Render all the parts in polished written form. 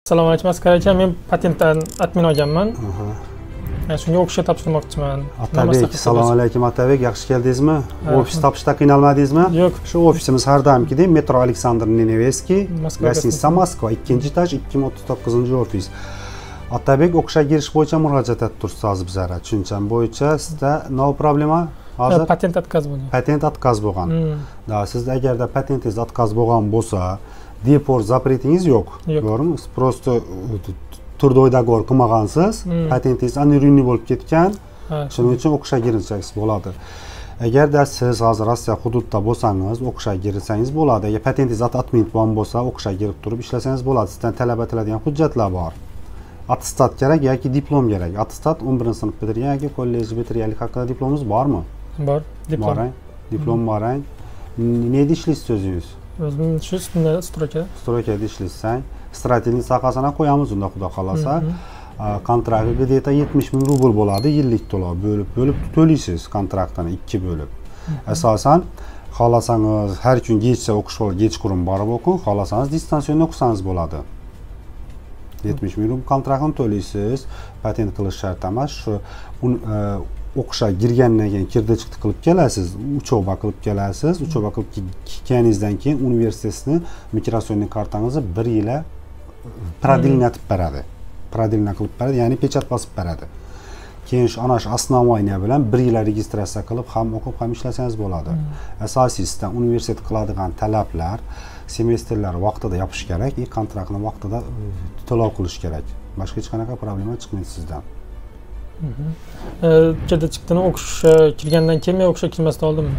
Assalomu alaykum Askar aka, men patentdan admin olganman. Shunga o'qishga topshirmoqchiman. Atabek, assalomu alaykum Atabek, yaxshi keldingizmi? Ofis topishda qiynalmadingizmi? Yo'q. Shu ofisimiz har doimgidek metro Aleksandr Nevskiy, Gостиница Moskva, 2-etaj, 239-ofis. Atabek, o'qishga girish bo'yicha murojaat etib turibsiz hozir bizlarga. Tushuncham bo'yicha sizda nima problema? Hozir patent отказ bo'lgan. Patent отказ bo'lgan. Da, sizda agarda patentingiz отказ bo'lgan bo'lsa, deport zapretingiz yo'q. To'g'rimi? Siz prosta turdoy dogovor qilmagansiz, patentingiz annulleniy bo'lib ketgan. Shuning uchun o'qishga girilsangiz bo'ladi. Agarda siz hozir Rossiya hududida bo'lsangiz, o'qishga girilsangiz bo'ladi. Agar patentingiz atmin bo'lsa, o'qishga girib turib ishlasangiz bo'ladi. Sizdan talab etiladigan hujjatlar bor. Attestat kerak yoki diplom kerak. Attestat 11-sinf bitirgan yoki kollej bitirganlik haqida diplomingiz bormi? Bor, diplom. Diplom bor. Neydi ishlaysiz o'zingiz? O'zim shu stroka. Strokada ishlaysan. Stratilni saqasini qo'yamiz unda xudo xolasa. Kontrakti где-то 70 ming rubl bo'ladi, yillik to'lov bo'lib to'laysiz kontraktini 2 bo'lib. Asosan xolasangiz har kun kechsa o'qish bo'lib, kechqurun borib o'qing, xolasangiz distansiyon o'qisangiz bo'ladi. 70 ming rubl kontraktni to'laysiz, patent qilish shart emas. Shu o'qishga girgandan keyin kirdi chiqdi qilib kelasiz, uchoba qilib kelasiz. Uchoba qilib kelganingizdan keyin universitetni migratsioniy kartangizni 1 yil prodilnatib beradi. Prodilna qilib beradi, ya'ni pechat bosib beradi. Keyin shu ana shu основание bilan 1 yil registratsiya qilib ham o'qib ham ishlasangiz bo'ladi. Asosiysidan universitet qiladigan talablar, semestrlar vaqtida yopish kerak, kontraktni vaqtida to'lov qilish kerak. Boshqa hech qanaqa problema chiqmaydi sizdan. Kirdi chiqdini o'qishga kirgandan keyin o'qishga kirmasdan oldimmi?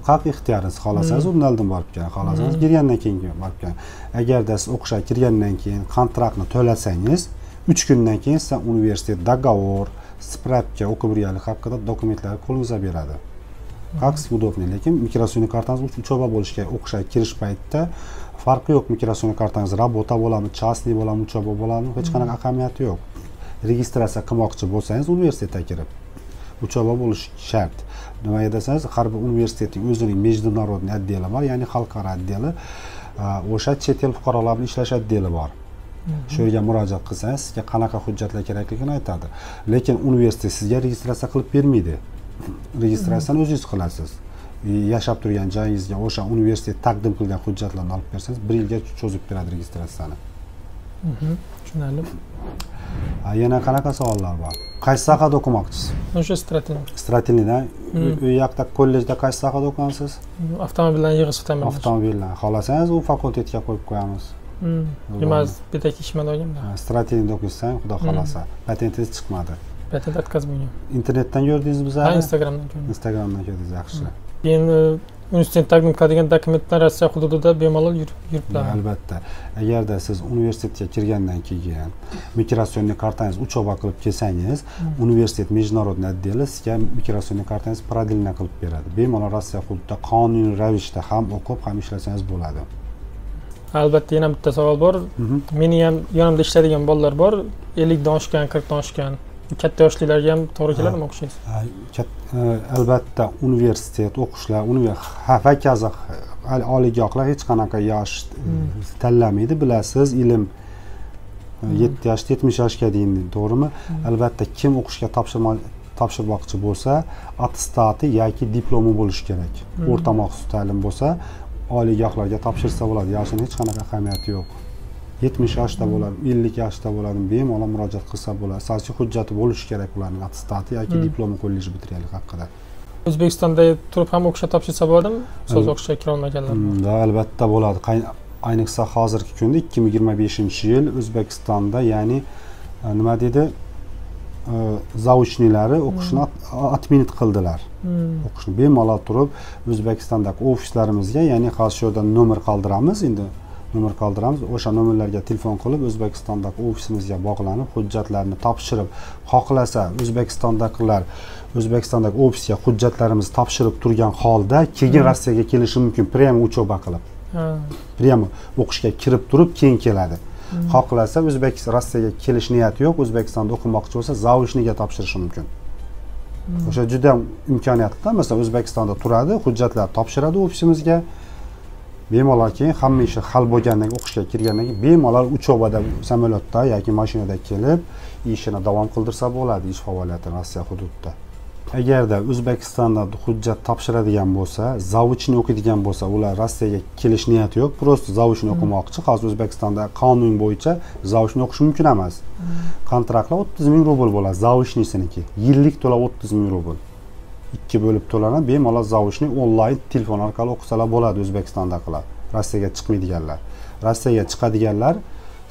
Qaq ixtiyoringiz, xolasangiz undan borib keling, xolasangiz kirgandan keyin borib keling. Agarda siz o'qishga kirgandan keyin kontraktni to'lasangiz, 3 kundan keyin siz universitet dogovor, spravka o'qib yurganlik haqida dokumentlarni qo'lingizga beradi. Qaq udobniy, lekin migratsioniy kartangiz uchoba bo'lishi kerak. O'qishga kirish paytida farqi yo'q, migratsioniy kartangiz rabota bo'ladimi, частный bo'ladimi, uchoba bo'ladimi, hech qanaqa ahamiyati yo'q. Registratsiya qilmoqchi bo'lsangiz universitetga kirib uchoba bo'lishi shart. Nimaga desangiz, har bir universitetning o'zining международный отдели bor, ya'ni xalqaro отдели, o'sha chet el fuqarolar bilan ishlash отдели bor. Shu yerga murojaat qilsangiz, sizga qanaqa hujjatlar kerakligini aytadi. Lekin universitet sizga registratsiya qilib bermaydi. Registratsiyani o'zingiz qilasiz. Yashab turgan joyingizga o'sha universitet taqdim qilgan hujjatlarni olib bersangiz, 1 yilga cho'zib beradi registratsiyani. Tushunarli. Yana qanaqa savollar bor? Qaysi sohada o'qimoqchisiz? O'sha stratilni. Stratilnidan u yoqda kollejda qaysi sohada o'qigansiz? Avtomobillarni yig'ish ta'minlash. Avtomobillarni. Xolasangiz u fakultetga qo'yib qo'yamiz. Nima bitek ishman olganman. Stratilni o'qisang, xudo xolasa, patentingiz chiqmadi. Patent отказ bo'lgan. Internetdan ko'rdingizmi bizlarni? Ha, Instagramdan ko'rdim. Instagramdan ko'rdingiz, yaxshi. Endi universitet taqdim qiladigan dokumentlar Rossiya hududida bemalol yuribdi. Albatta. Agarda siz universitetga kirgandan keyin migratsioniy kartangiz uchoba qilib kelsangiz, universitet международный отдели sizga migratsioniy kartangiz prodilna qilib beradi. Bemalol Rossiya hududida qonuniy ravishda ham o'qib, ham ishlasangiz bo'ladi. Albatta, yana bitta savol bor. Meni ham yonimda ishlaydigan bolalar bor, 50 dan oshgan, 40 dan oshgan. Katta yoshlilarga ham to'g'ri keladimi o'qishingiz? Albatta, universitet o'qishlar, hokazo oliygohlar hech qanaqa yosh tanlamaydi, bilasiz, ilm 7 yosh, 70 yoshga deydi, to'g'rimi? Albatta, kim o'qishga topshirmoqchi bo'lsa, attestati yoki diplomi bo'lishi kerak. O'rta maxsus ta'lim bo'lsa, oliygohlarga topshirsa bo'ladi. Yoshning hech qanaqa ahamiyati yo'q. 70 yoshda bo'ladi, 50 yoshda bo'ladi, bemalol murojaat qilsa bo'ladi. Asosiy hujjati bo'lishi kerak ularning attestati yoki diplomi kollej bitirganlik haqida. O'zbekistonda turib ham o'qishga topshirsa bo'ladimi? So'z o'qishga kira olmaganlar. Albatta bo'ladi. Ayniqsa hozirgi kunda 2025-yil O'zbekistonda, ya'ni nima dedi? Zavuchnilari o'qishni atminit qildilar. O'qishni bemalol turib O'zbekistondagi ofislarimizga, ya'ni hozir shu yerda nomer qoldiramiz, endi nomer qoldiramiz. O'sha nomerlarga telefon qilib O'zbekistondagi ofisimizga bog'lanib, hujjatlarni topshirib, xohlasa O'zbekistondagi ofisga hujjatlarimizni topshirib turgan holda keyin Rossiyaga kelishi mumkin, prямо uchoba qilib. Prямо o'qishga kirib turib keyin keladi. Xohlasa Rossiyaga kelish niyati yo'q, O'zbekistonda o'qimoqchi bo'lsa, zavuchniga topshirishi mumkin. O'sha juda imkoniyatli. Masalan, O'zbekistonda turadi, hujjatlar topshiradi ofisimizga. bemalol keyin hamma ishi hal bo'lgandan keyin o'qishga kirgandan keyin bemalol uchovada samolyotda yoki mashinada kelib ishini davom qildirsa bo'ladi, ish faoliyatini Rossiya hududida. Agarda O'zbekistonda hujjat topshiradigan bo'lsa, zavuchni o'qiydigan bo'lsa, ular Rossiyaga kelish niyati yo'q, prosta zavuchni o'qimoqchi. Hozir O'zbekistonda qonun bo'yicha zavuchni o'qish mumkin emas. Kontraktlar 30 ming rubl bo'ladi, zavuchnisiniki. Yillik to'lov 30 ming rubl. 2 bo'lib to'lanadi, bemalol zavuchni onlayn telefon orqali o'qisalar bo'ladi O'zbekistondagilar. Rossiyaga chiqmaydiganlar. Rossiyaga chiqadiganlar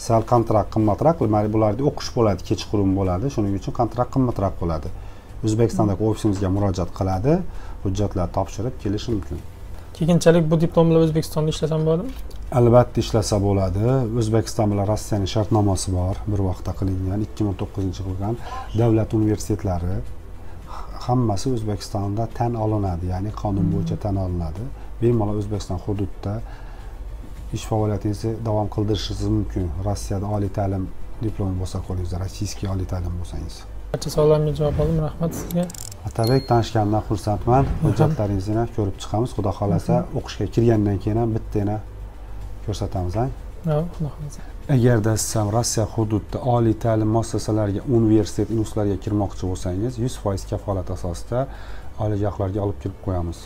sal kontrakt qimmatroq, bularda o'qish bo'ladi, kechqurun bo'ladi. Shuning uchun kontrakt qimmatroq bo'ladi. O'zbekistondagi ofisimizga murojaat qiladi, hujjatlar topshirib kelishi mumkin. Keyinchalik bu diplom bilan O'zbekistonda ishlasam bo'ladimi? Albatta ishlasa bo'ladi. O'zbekiston bilan Rossiyaning shartnomasi bor, bir vaqtda qilingan 2009-yil qilgan davlat universitetlari hammasi O'zbekistonda tan olinadi, ya'ni qonun bo'yicha tan olinadi. Bemalol O'zbekiston hududida ish faoliyatingizni davom qildirishingiz mumkin. Rossiyada oliy ta'lim diplomi bo'lsa qo'lingizda, rossiyskiy oliy ta'lim bo'lsangiz. Barcha savollarimga javob oldim. Rahmat sizga. Atabek, tanishganimdan xursandman. Hujjatlaringizni ko'rib chiqamiz. Xudo xolasa, o'qishga kirgandan keyin ham bittani ko'rsatamiz, ha? Yo'q, xudo xolasa. Agarda siz ham Rossiya hududida oliy ta'lim muassasalariga, universitet, institutlarga kirmoqchi bo'lsangiz, 100% kafolat asosida oliygohlarga olib kirib qo'yamiz.